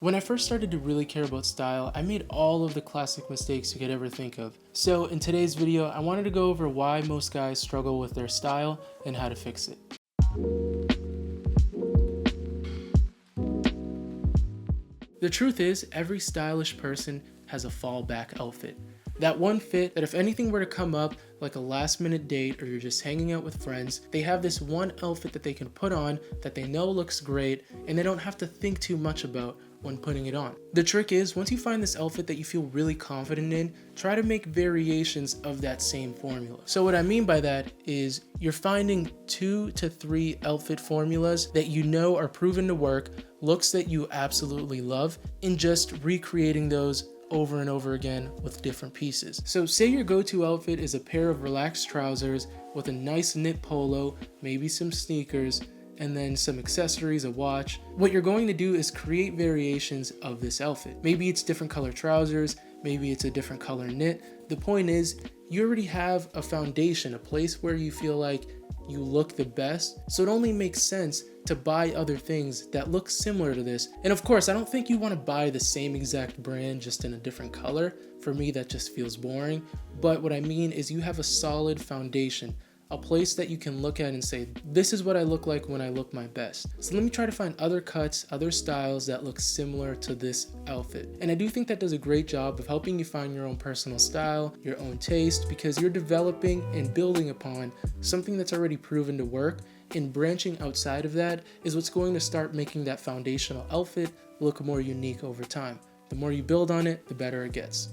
When I first started to really care about style, I made all of the classic mistakes you could ever think of. So in today's video, I wanted to go over why most guys struggle with their style and how to fix it. The truth is, every stylish person has a fallback outfit. That one fit that if anything were to come up, like a last minute date or you're just hanging out with friends, they have this one outfit that they can put on that they know looks great and they don't have to think too much about when putting it on. The trick is, once you find this outfit that you feel really confident in, try to make variations of that same formula. So what I mean by that is you're finding 2 to 3 outfit formulas that you know are proven to work, looks that you absolutely love, and just recreating those over and over again with different pieces. So say your go-to outfit is a pair of relaxed trousers with a nice knit polo, maybe some sneakers, and then some accessories, a watch. What you're going to do is create variations of this outfit. Maybe it's different color trousers, maybe it's a different color knit. The point is, you already have a foundation, a place where you feel like you look the best, so it only makes sense to buy other things that look similar to this. And of course, I don't think you want to buy the same exact brand just in a different color. For me, that just feels boring. But what I mean is you have a solid foundation, a place that you can look at and say, this is what I look like when I look my best. So let me try to find other cuts, other styles that look similar to this outfit. And I do think that does a great job of helping you find your own personal style, your own taste, because you're developing and building upon something that's already proven to work, and branching outside of that is what's going to start making that foundational outfit look more unique over time. The more you build on it, the better it gets.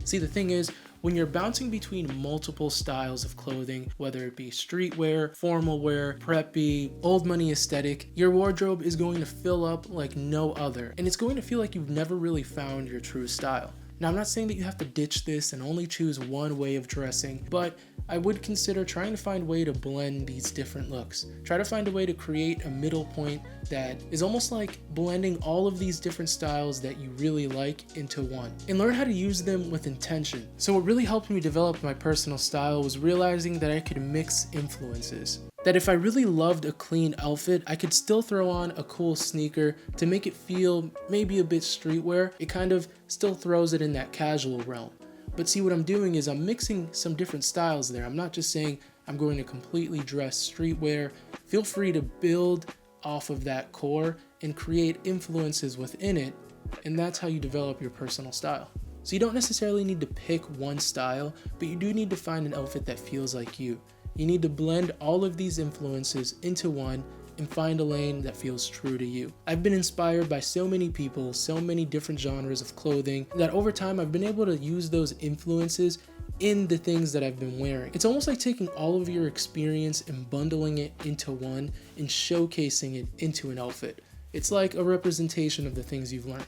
See, the thing is, when you're bouncing between multiple styles of clothing, whether it be streetwear, formal wear, preppy, old money aesthetic, your wardrobe is going to fill up like no other, and it's going to feel like you've never really found your true style. Now, I'm not saying that you have to ditch this and only choose one way of dressing, but I would consider trying to find a way to blend these different looks. Try to find a way to create a middle point that is almost like blending all of these different styles that you really like into one, and learn how to use them with intention. So what really helped me develop my personal style was realizing that I could mix influences. That if I really loved a clean outfit, I could still throw on a cool sneaker to make it feel maybe a bit streetwear. It kind of still throws it in that casual realm. But see, what I'm doing is I'm mixing some different styles there. I'm not just saying I'm going to completely dress streetwear. Feel free to build off of that core and create influences within it, and that's how you develop your personal style. So you don't necessarily need to pick one style, but you do need to find an outfit that feels like you. You need to blend all of these influences into one and find a lane that feels true to you. I've been inspired by so many people, so many different genres of clothing, that over time I've been able to use those influences in the things that I've been wearing. It's almost like taking all of your experience and bundling it into one and showcasing it into an outfit. It's like a representation of the things you've learned.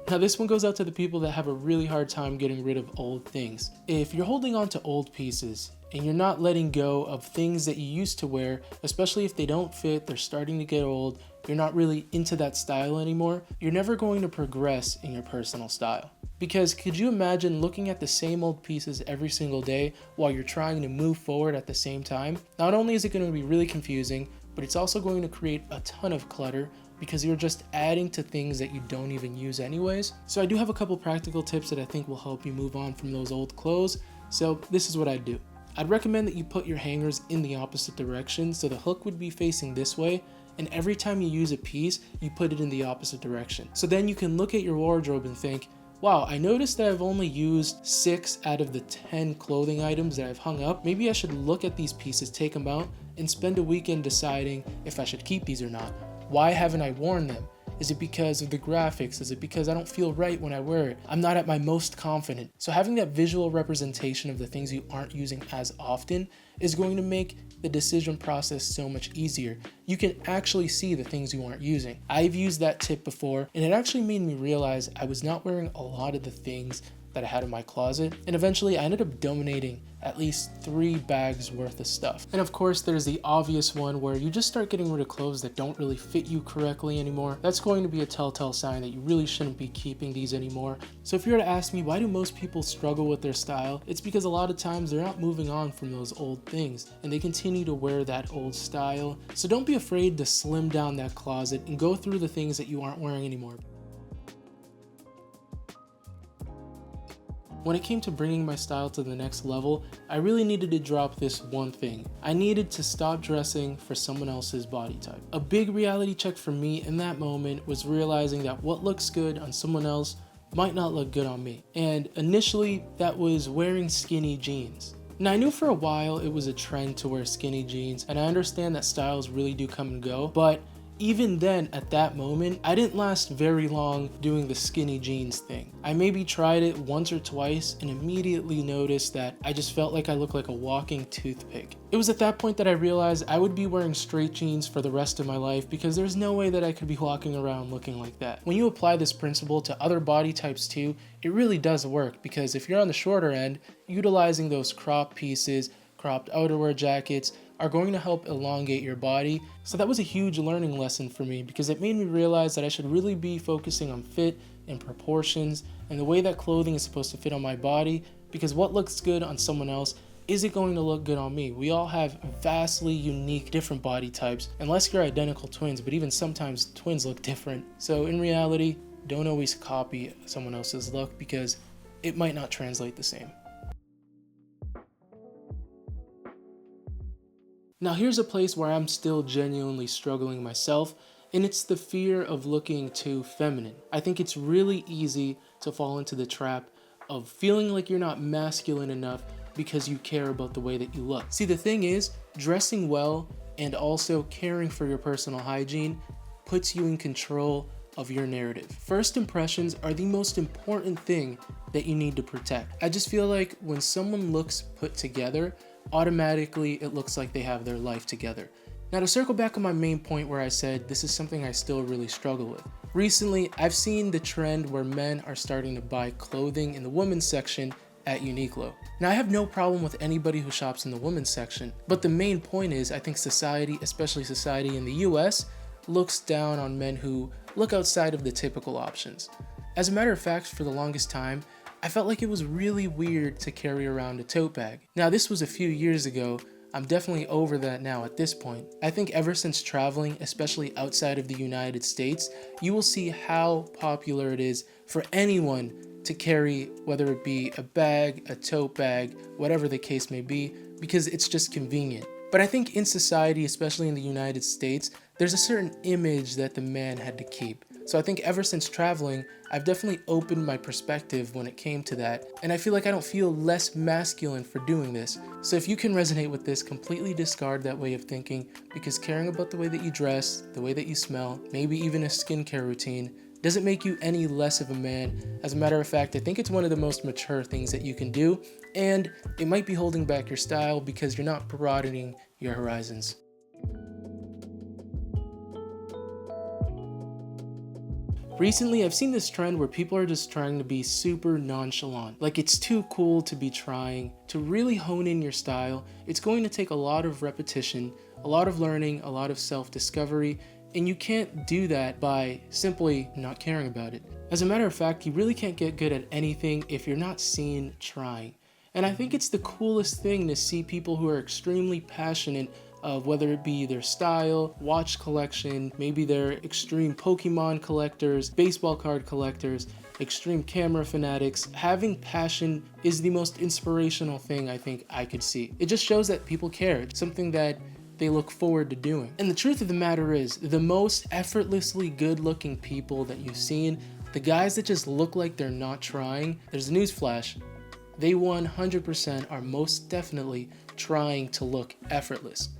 Now this one goes out to the people that have a really hard time getting rid of old things. If you're holding on to old pieces and you're not letting go of things that you used to wear, especially if they don't fit, they're starting to get old, you're not really into that style anymore, you're never going to progress in your personal style. Because could you imagine looking at the same old pieces every single day while you're trying to move forward at the same time? Not only is it going to be really confusing, but it's also going to create a ton of clutter because you're just adding to things that you don't even use anyways. So I do have a couple practical tips that I think will help you move on from those old clothes. So this is what I do. I'd recommend that you put your hangers in the opposite direction, so the hook would be facing this way, and every time you use a piece, you put it in the opposite direction. So then you can look at your wardrobe and think, wow, I noticed that I've only used 6 out of the 10 clothing items that I've hung up. Maybe I should look at these pieces, take them out, and spend a weekend deciding if I should keep these or not. Why haven't I worn them? Is it because of the graphics? Is it because I don't feel right when I wear it? I'm not at my most confident. So having that visual representation of the things you aren't using as often is going to make the decision process so much easier. You can actually see the things you aren't using. I've used that tip before, and it actually made me realize I was not wearing a lot of the things that I had in my closet, and eventually I ended up donating at least 3 bags worth of stuff. And of course, there's the obvious one where you just start getting rid of clothes that don't really fit you correctly anymore. That's going to be a telltale sign that you really shouldn't be keeping these anymore. So if you were to ask me, why do most people struggle with their style? It's because a lot of times they're not moving on from those old things and they continue to wear that old style. So don't be afraid to slim down that closet and go through the things that you aren't wearing anymore. When it came to bringing my style to the next level, I really needed to drop this one thing. I needed to stop dressing for someone else's body type. A big reality check for me in that moment was realizing that what looks good on someone else might not look good on me. And initially, that was wearing skinny jeans. Now, I knew for a while it was a trend to wear skinny jeans, and I understand that styles really do come and go, but even then, at that moment, I didn't last very long doing the skinny jeans thing. I maybe tried it once or twice and immediately noticed that I just felt like I looked like a walking toothpick. It was at that point that I realized I would be wearing straight jeans for the rest of my life because there's no way that I could be walking around looking like that. When you apply this principle to other body types too, it really does work, because if you're on the shorter end, utilizing those crop pieces, cropped outerwear jackets, are going to help elongate your body. So that was a huge learning lesson for me, because it made me realize that I should really be focusing on fit and proportions and the way that clothing is supposed to fit on my body, because what looks good on someone else isn't going to look good on me. We all have vastly unique different body types, unless you're identical twins, but even sometimes twins look different. So in reality, don't always copy someone else's look because it might not translate the same. Now here's a place where I'm still genuinely struggling myself, and it's the fear of looking too feminine. I think it's really easy to fall into the trap of feeling like you're not masculine enough because you care about the way that you look. See, the thing is, dressing well and also caring for your personal hygiene puts you in control of your narrative. First impressions are the most important thing that you need to protect. I just feel like when someone looks put together, automatically it looks like they have their life together. Now, to circle back on my main point where I said this is something I still really struggle with. Recently, I've seen the trend where men are starting to buy clothing in the women's section at Uniqlo. Now, I have no problem with anybody who shops in the women's section, but the main point is I think society, especially society in the US, looks down on men who look outside of the typical options. As a matter of fact, for the longest time, I felt like it was really weird to carry around a tote bag. Now, this was a few years ago. I'm definitely over that now at this point. I think ever since traveling, especially outside of the United States, you will see how popular it is for anyone to carry, whether it be a bag, a tote bag, whatever the case may be, because it's just convenient. But I think in society, especially in the United States, there's a certain image that the man had to keep. So I think ever since traveling, I've definitely opened my perspective when it came to that, and I feel like I don't feel less masculine for doing this. So if you can resonate with this, completely discard that way of thinking, because caring about the way that you dress, the way that you smell, maybe even a skincare routine, doesn't make you any less of a man. As a matter of fact, I think it's one of the most mature things that you can do, and it might be holding back your style because you're not broadening your horizons. Recently, I've seen this trend where people are just trying to be super nonchalant. Like, it's too cool to be trying. To really hone in your style, it's going to take a lot of repetition, a lot of learning, a lot of self-discovery, and you can't do that by simply not caring about it. As a matter of fact, you really can't get good at anything if you're not seen trying. And I think it's the coolest thing to see people who are extremely passionate of whether it be their style, watch collection, maybe they're extreme Pokemon collectors, baseball card collectors, extreme camera fanatics. Having passion is the most inspirational thing I think I could see. It just shows that people care. It's something that they look forward to doing. And the truth of the matter is, the most effortlessly good looking people that you've seen, the guys that just look like they're not trying, there's a newsflash, they 100% are most definitely trying to look effortless.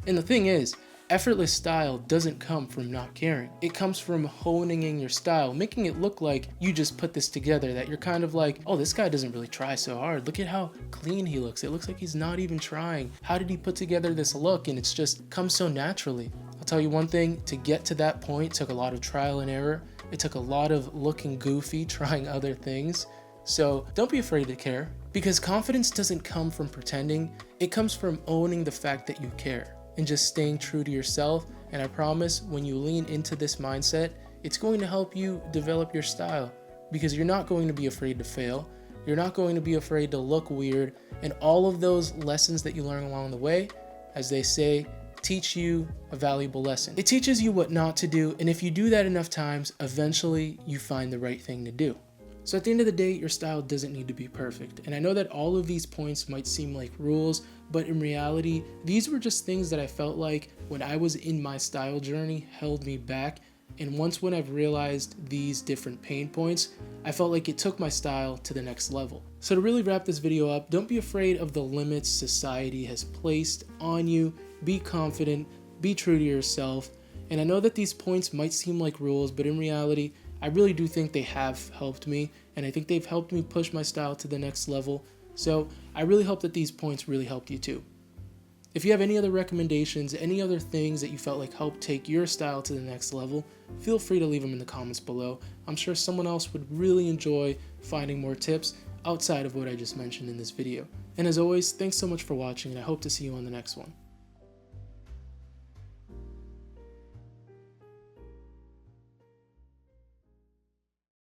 And the thing is, effortless style doesn't come from not caring. It comes from honing in your style, making it look like you just put this together, that you're kind of like, oh, this guy doesn't really try so hard. Look at how clean he looks. It looks like he's not even trying. How did he put together this look? And it's just comes so naturally. I'll tell you one thing, to get to that point took a lot of trial and error. It took a lot of looking goofy, trying other things. So don't be afraid to care, because confidence doesn't come from pretending, it comes from owning the fact that you care and just staying true to yourself. And I promise when you lean into this mindset, it's going to help you develop your style, because you're not going to be afraid to fail. You're not going to be afraid to look weird, and all of those lessons that you learn along the way, as they say, teach you a valuable lesson. It teaches you what not to do, and if you do that enough times, eventually you find the right thing to do. So at the end of the day, your style doesn't need to be perfect. And I know that all of these points might seem like rules, but in reality, these were just things that I felt like when I was in my style journey held me back. And once when I've realized these different pain points, I felt like it took my style to the next level. So to really wrap this video up, don't be afraid of the limits society has placed on you. Be confident, be true to yourself. And I know that these points might seem like rules, but in reality, I really do think they have helped me, and I think they've helped me push my style to the next level. So I really hope that these points really helped you too. If you have any other recommendations, any other things that you felt like helped take your style to the next level, feel free to leave them in the comments below. I'm sure someone else would really enjoy finding more tips outside of what I just mentioned in this video. And as always, thanks so much for watching, and I hope to see you on the next one.